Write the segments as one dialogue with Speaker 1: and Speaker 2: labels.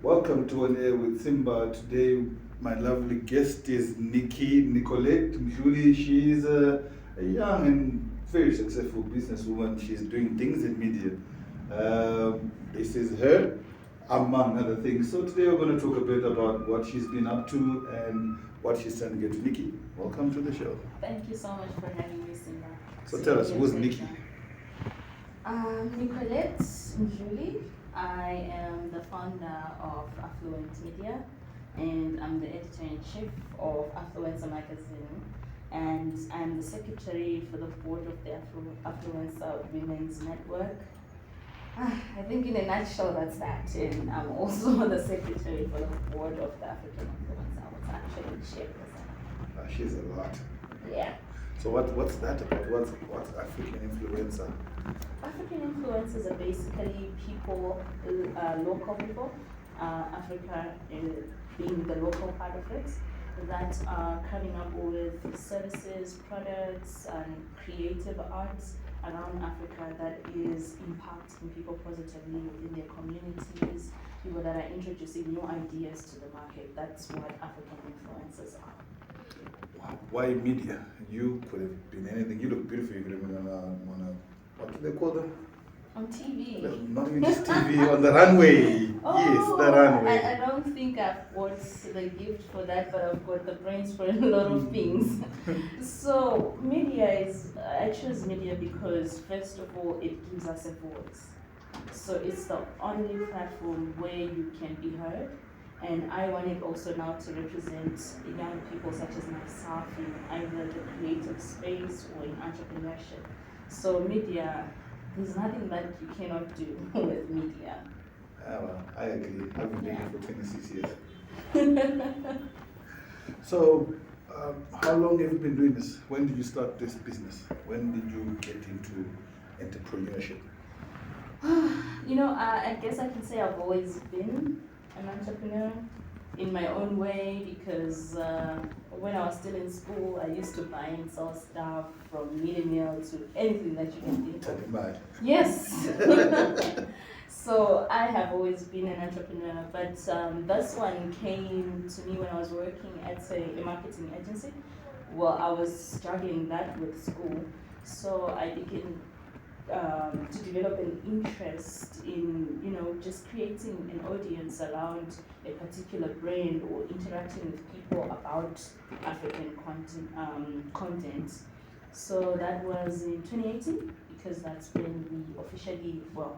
Speaker 1: Welcome to On Air with Simba. Today, my lovely guest is Ms Nicolette Mdhluli. She is a young and very successful businesswoman. She's doing things in media. This is her, among other things. So today we're going to talk a bit about what she's been up to and what she's trying to get to. Nikki, welcome to the show.
Speaker 2: Thank you so much for having me, Simba.
Speaker 1: So tell us, who's Nikki?
Speaker 2: Nicolette Mdhluli. I am the founder of Afrluencer Media, and I'm the editor-in-chief of Afrluencer Magazine, and I'm the secretary for the board of the Afrluencer Women's Network. I think in a nutshell that's that, and I'm also the secretary for the board of the African Influencer. What's actually chairperson.
Speaker 1: She's a lot.
Speaker 2: Yeah.
Speaker 1: So what's that about? What's African influencer?
Speaker 2: African influencers are basically people, local people, Africa being the local part of it, that are coming up with services, products, and creative arts around Africa that is impacting people positively within their communities, people that are introducing new ideas to the market. That's what African influencers are.
Speaker 1: Why media? You could have been anything. You look beautiful. You could have been on a, what do they call them?
Speaker 2: On TV.
Speaker 1: No, not even just TV, on the runway.
Speaker 2: Oh,
Speaker 1: yes, the runway.
Speaker 2: I don't think I've got the gift for that, but I've got the brains for a lot of things. So I choose media because first of all, it gives us a voice. So it's the only platform where you can be heard. And I wanted also now to represent young people such as myself in either the creative space or in entrepreneurship. So media, there's nothing that you cannot do with media.
Speaker 1: Well, I agree. I've been doing it for 26 years. So, how long have you been doing this? When did you start this business? When did you get into entrepreneurship?
Speaker 2: I guess I can say I've always been an entrepreneur in my own way because when I was still in school, I used to buy and sell stuff from meal to anything that you can think of.
Speaker 1: Mad.
Speaker 2: Yes. So I have always been an entrepreneur, but this one came to me when I was working at a marketing agency. Well, I was struggling that with school, so I began to develop an interest in, just creating an audience around a particular brand or interacting with people about African content. So that was in 2018, because that's when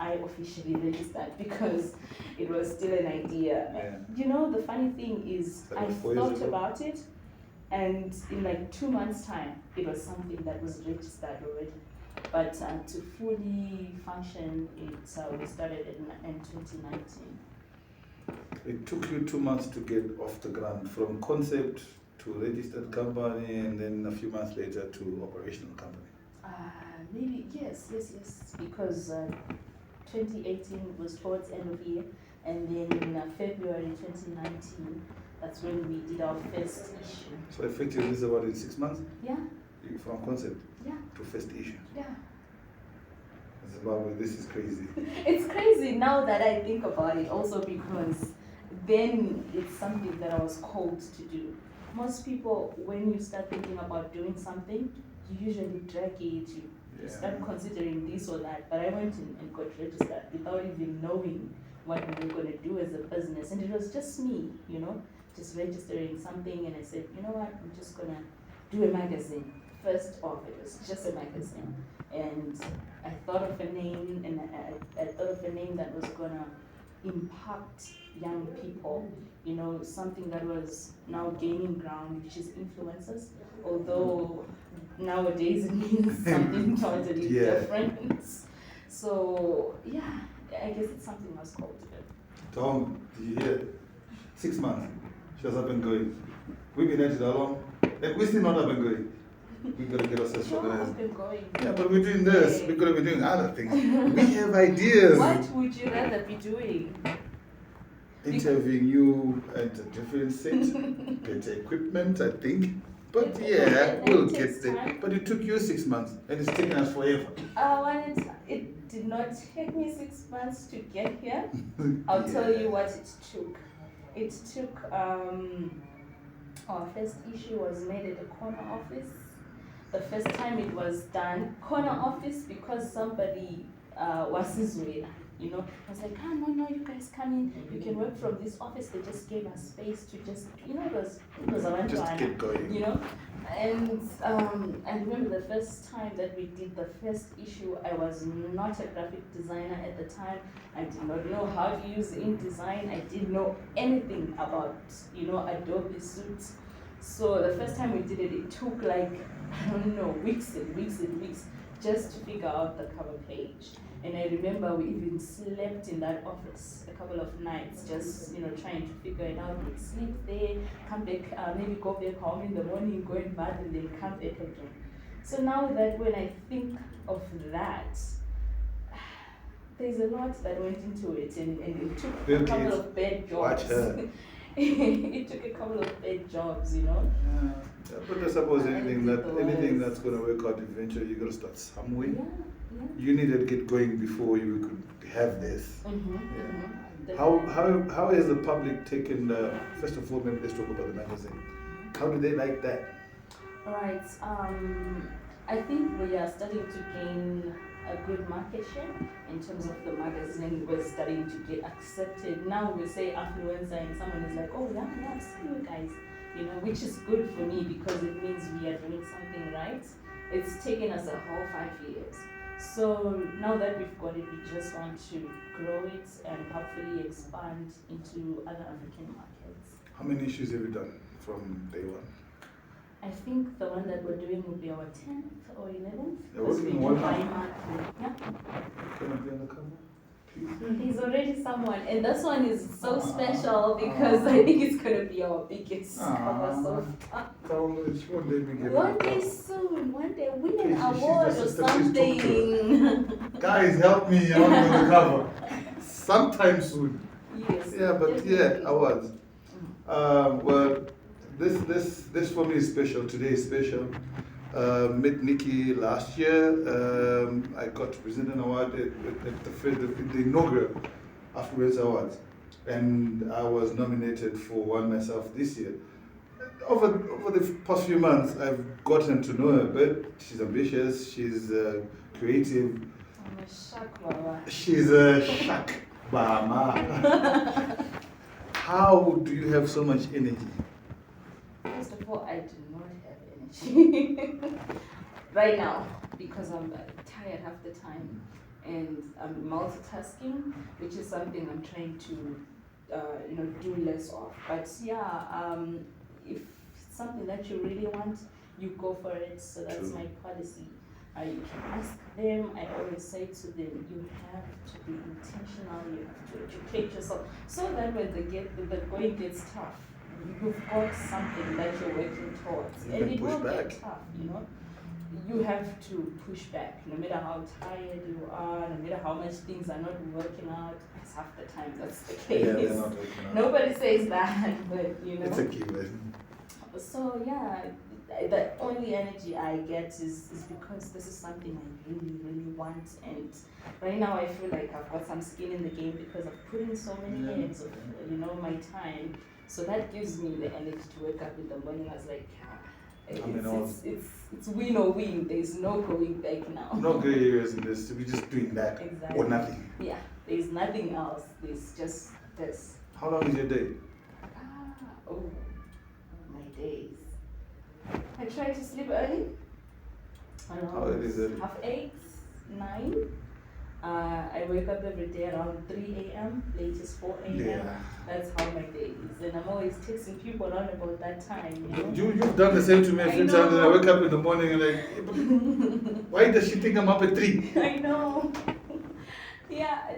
Speaker 2: I officially registered, because it was still an idea.
Speaker 1: Yeah.
Speaker 2: The funny thing is, I thought about it, and in like 2 months' time, it was something that was registered already. But to fully function, we started in 2019.
Speaker 1: It took you 2 months to get off the ground, from concept to registered company, and then a few months later to operational company.
Speaker 2: Maybe, yes, because 2018 was towards the end of the year, and then in February 2019, that's when we did our first issue.
Speaker 1: So effectively, this is about in 6 months?
Speaker 2: Yeah.
Speaker 1: From concept to first issue?
Speaker 2: Yeah.
Speaker 1: Zimbabwe, this is crazy.
Speaker 2: It's crazy now that I think about it, also because then it's something that I was called to do. Most people, when you start thinking about doing something, you usually drag it, you start considering this or that. But I went in and got registered without even knowing what we were going to do as a business. And it was just me, just registering something. And I said, you know what, I'm just going to do a magazine. First off, it was just a magazine. And I thought of a name, and I thought of a name that was going to impact young people, something that was now gaining ground, which is influencers. Although nowadays it means something totally different. So, I guess it's something I was called to do.
Speaker 1: Tom, did you hear? 6 months. She has not been going. We've been at it how long? We're still not up and going. We've got to get ourselves organized. Yeah, but we're doing this. We're going to be doing other things. We have ideas.
Speaker 2: What would you rather be doing?
Speaker 1: Interviewing you at a different set, better equipment, I think. But we'll get there. But it took you 6 months, and it's taken us forever.
Speaker 2: It did not take me 6 months to get here. I'll tell you what it took. It took, our first issue was made at the corner office. The first time it was done, corner office, because somebody was Israeli, you know. I was like, no, you guys come in, you can work from this office. They just gave us space to just, you know, it was a
Speaker 1: Just get going.
Speaker 2: you know. And I remember the first time that we did the first issue, I was not a graphic designer at the time. I did not know how to use InDesign. I didn't know anything about, you know, Adobe Suite. So the first time we did it, it took like, I don't know, weeks and weeks and weeks just to figure out the cover page. And I remember we even slept in that office a couple of nights, just, you know, trying to figure it out. We'd sleep there, come back, maybe go back home in the morning, go in bath, and then come back again. So now that when I think of that, there's a lot that went into it, and it took a couple of bad jobs. It took a couple of bad jobs, you know.
Speaker 1: Yeah. But I suppose anything that's going to work out eventually, you got to start somewhere.
Speaker 2: Yeah.
Speaker 1: You needed to get going before you could have this.
Speaker 2: Mm-hmm.
Speaker 1: Yeah. Mm-hmm. How has the public taken the, first of all, maybe let's talk about the magazine. How do they like that?
Speaker 2: Right. I think we are starting to gain a good market share in terms of the magazine. We're starting to get accepted. Now we say Afrluencer and someone is like, oh yeah, I've seen you guys, you know, which is good for me because it means we are doing something right. It's taken us a whole 5 years. So now that we've got it, we just want to grow it and hopefully expand into other African markets.
Speaker 1: How many issues have you done from day one?
Speaker 2: I think the one that we're doing will be our 10th or 11th.
Speaker 1: You're working one now?
Speaker 2: Yeah.
Speaker 1: Can I be on the camera, please?
Speaker 2: He's already someone, and this one is so special because I think it's going to be our biggest cover so far. One day soon, one day win an award or something.
Speaker 1: Guys, help me, I want to be on the cover. Sometime soon.
Speaker 2: Yes.
Speaker 1: Yeah, but
Speaker 2: definitely.
Speaker 1: yeah, awards. Well, this for me is special. Today is special. Met Nikki last year. I got to present an award at the inaugural Afrluencer Awards, and I was nominated for one myself this year. Over the past few months, I've gotten to know her a bit. She's ambitious. She's creative.
Speaker 2: I'm a shock, Baba.
Speaker 1: She's a shark mama. How do you have so much energy?
Speaker 2: First of all, I do not have energy right now because I'm tired half the time and I'm multitasking, which is something I'm trying to do less of. But yeah, if it's something that you really want, you go for it. So that's
Speaker 1: True.
Speaker 2: my policy. You can ask them. I always say to them, you have to be intentional. You have to educate yourself so that when the going gets tough, you've got something that you're working towards.
Speaker 1: You
Speaker 2: And
Speaker 1: can
Speaker 2: it
Speaker 1: push
Speaker 2: will
Speaker 1: back.
Speaker 2: get tough, you know. You have to push back, no matter how tired you are, no matter how much things are not working out. It's half the time that's the case.
Speaker 1: Yeah, they're not working out.
Speaker 2: Nobody says that, but you know.
Speaker 1: It's a given.
Speaker 2: So yeah, the only energy I get is because this is something I really, really want. And right now I feel like I've got some skin in the game because I've put in so many years of, my time. So that gives me the energy to wake up in the morning. I was like, it's win or win. There's no going back now.
Speaker 1: No gray areas in this. We're just doing that
Speaker 2: Exactly.
Speaker 1: or nothing.
Speaker 2: Yeah, there's nothing else. There's just this.
Speaker 1: How long is your day?
Speaker 2: My days. I try to sleep early.
Speaker 1: How early is it?
Speaker 2: 8:30, 9. I wake up every day around 3 a.m., latest 4 a.m.
Speaker 1: Yeah.
Speaker 2: That's how my day is. And I'm always texting people around about that time.
Speaker 1: You've done the same to me a few
Speaker 2: I
Speaker 1: times, and I
Speaker 2: know.
Speaker 1: wake up in the morning and like, why does she think I'm up at 3?
Speaker 2: I know. Yeah.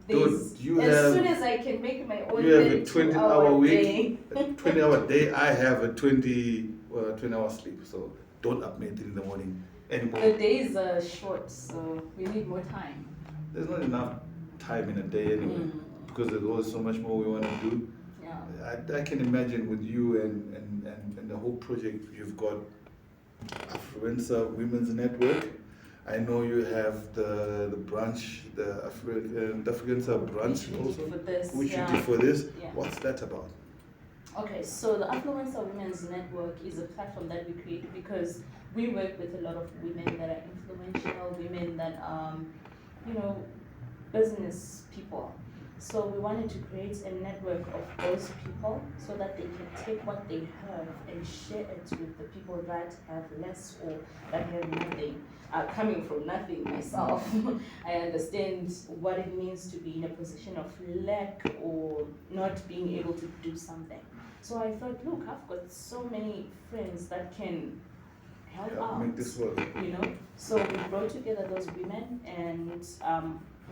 Speaker 1: Dude,
Speaker 2: as soon as I can make my own
Speaker 1: You have a 20-hour
Speaker 2: day.
Speaker 1: week, a 20-hour day. I have a 20-hour sleep, so don't up me at 3 in the morning anymore.
Speaker 2: The days are short, so we need more time.
Speaker 1: There's not enough time in a day anyway, because there's always so much more we want to do.
Speaker 2: Yeah.
Speaker 1: I can imagine with you and the whole project you've got, Afrluencer Women's Network. I know you have the branch, the Afrluencer branch
Speaker 2: Which we did
Speaker 1: also,
Speaker 2: for this,
Speaker 1: which
Speaker 2: yeah.
Speaker 1: you did for this.
Speaker 2: Yeah.
Speaker 1: What's that about?
Speaker 2: Okay, so the Affluencer Women's Network is a platform that we created because we work with a lot of women that are influential, women that you know, business people. So we wanted to create a network of those people so that they can take what they have and share it with the people that have less or that have nothing. Coming from nothing myself, I understand what it means to be in a position of lack or not being able to do something. So I thought, look, I've got so many friends that can help out.
Speaker 1: Make this work.
Speaker 2: You know, so we brought together those women, and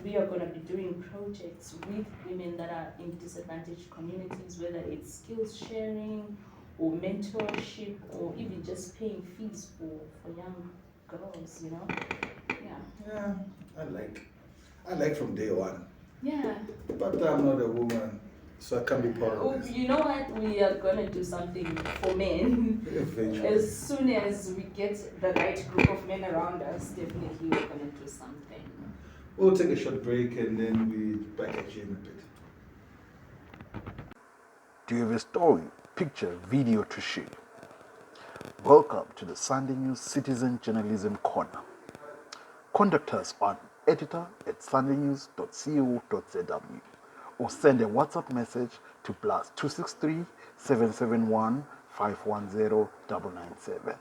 Speaker 2: we are going to be doing projects with women that are in disadvantaged communities, whether it's skills sharing or mentorship or even just paying fees for young girls, you know.
Speaker 1: Yeah, I like from day one.
Speaker 2: Yeah.
Speaker 1: But I'm not a woman, so I can't be part of this.
Speaker 2: You know what? We are going to do something for men.
Speaker 1: Eventually.
Speaker 2: As soon as we get the right group of men around us, definitely we're going to do something.
Speaker 1: We'll take a short break and then we back at you in a bit. Do you have a story, picture, video to share? Welcome to the Sunday News Citizen Journalism Corner. Contact us on editor@sundaynews.co.zw or send a WhatsApp message to +263 771 510 997.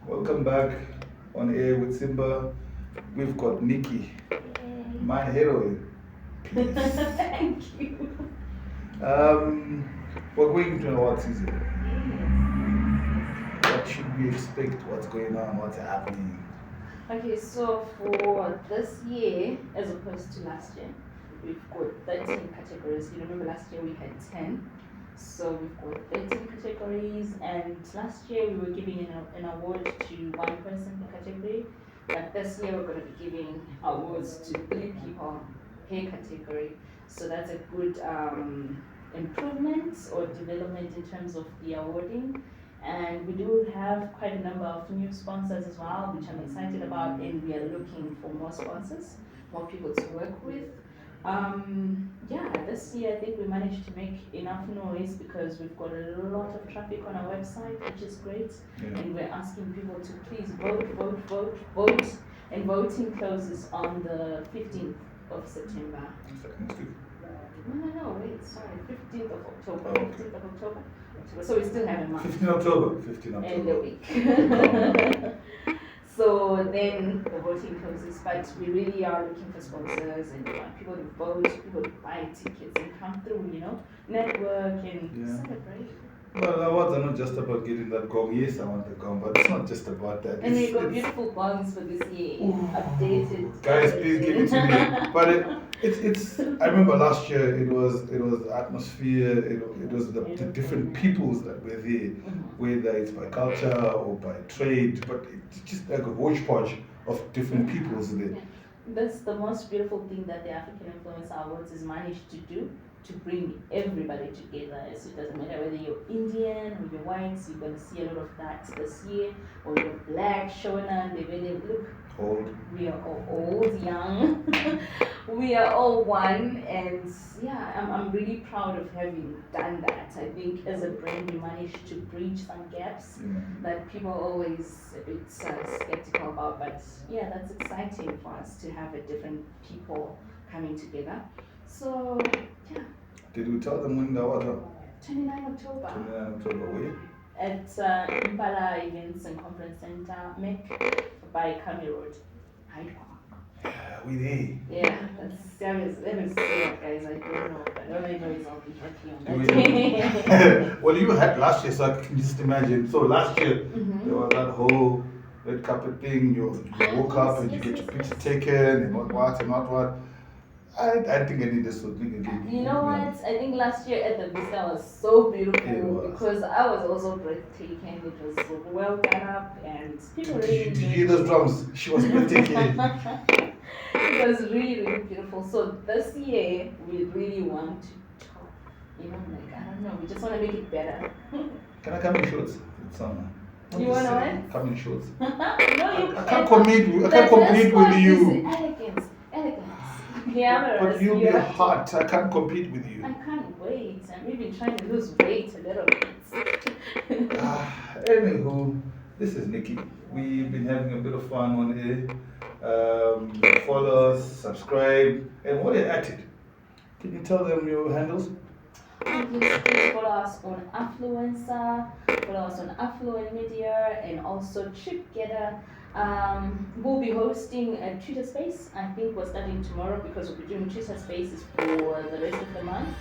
Speaker 1: Welcome back on air with Simba. We've got Nikki, my heroine.
Speaker 2: Thank you.
Speaker 1: We're going into an award season. What should we expect? What's going on? What's happening?
Speaker 2: Okay, so for this year, as opposed to last year, we've got 13 categories. You remember last year we had 10. So we've got 13 categories, and last year we were giving an award to one person per category. But this year we're going to be giving awards to 3 people per category. So that's a good improvement or development in terms of the awarding. And we do have quite a number of new sponsors as well, which I'm excited about, and we are looking for more sponsors, more people to work with. This year I think we managed to make enough noise because we've got a lot of traffic on our website, which is great.
Speaker 1: Yeah.
Speaker 2: And we're asking people to please vote. And voting closes on the 15th of September.
Speaker 1: Next week.
Speaker 2: No, wait, sorry, 15th of October.
Speaker 1: Oh, okay.
Speaker 2: 15th of October. So we still have a month.
Speaker 1: 15 October. 15 October.
Speaker 2: And a week. So then the voting closes, but we really are looking for sponsors and we want people to vote, people to buy tickets and come through, you know, network and celebrate.
Speaker 1: Well, awards are not just about getting that gong. Yes, I want the gong, but it's not just about that.
Speaker 2: And we got beautiful gongs for this year, updated.
Speaker 1: Guys, please give it to me. But it's. I remember last year it was the atmosphere. It was the different peoples that were there, whether it's by culture or by trade. But it's just like a hodgepodge of different peoples there.
Speaker 2: Yeah. That's the most beautiful thing that the African Influencer Awards has managed to do, to bring everybody together. So it doesn't matter whether you're Indian or you're white, so you're going to see a lot of that this year, or you're black, Shona, they really look
Speaker 1: Old.
Speaker 2: We are all old, young, we are all one, and yeah, I'm really proud of having done that. I think as a brand we managed to bridge some gaps that people always a bit skeptical about, but yeah, that's exciting for us to have a different people coming together. So yeah.
Speaker 1: Did we tell them when the awards are?
Speaker 2: 29 October.
Speaker 1: 29 October, where?
Speaker 2: At Impala Events and Conference Center, MEC, by Kami Road, Hyde Park.
Speaker 1: We there.
Speaker 2: Yeah, that's serious. Let me see it, guys. I don't know. But all I know is I'll be happy on that day.
Speaker 1: Well, you had last year, so I can just imagine. So last year, there was that whole red carpet thing. You woke up and you get your picture taken and what and what. I think I need this one thing again.
Speaker 2: You know what? I think last year at the Vista was so beautiful because I was also breathtaking. It was well done up and people really.
Speaker 1: Did you hear those drums? She was breathtaking.
Speaker 2: It was really, really beautiful. So this year we really want to talk. You know, like I don't know, we just want to make it better.
Speaker 1: Can I come in shorts? It's summer.
Speaker 2: You want to what?
Speaker 1: Coming shorts.
Speaker 2: No, you
Speaker 1: I can't compete with you.
Speaker 2: Elegance. Glamorous.
Speaker 1: But you'll be hot. I can't compete with you.
Speaker 2: I can't wait. I'm even trying to lose weight a little bit.
Speaker 1: Anywho, this is Nikki. We've been having a bit of fun on here. Follow us, subscribe, and while you're at it, can you tell them your handles?
Speaker 2: Please follow us on Afrluencer, follow us on Afrluencer Media, and also Together. We'll be hosting a Twitter space. I think we're starting tomorrow because we'll be doing Twitter spaces for the rest of the month,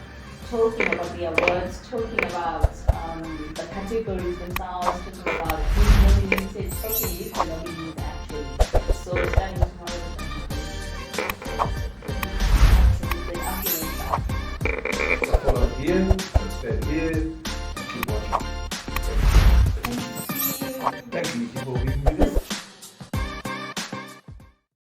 Speaker 2: talking about the awards, talking about the categories themselves, talking about who's nominated, talking if the nominees actually. So starting tomorrow.
Speaker 1: Follow here, subscribe here, keep watching. Thank you for being with us.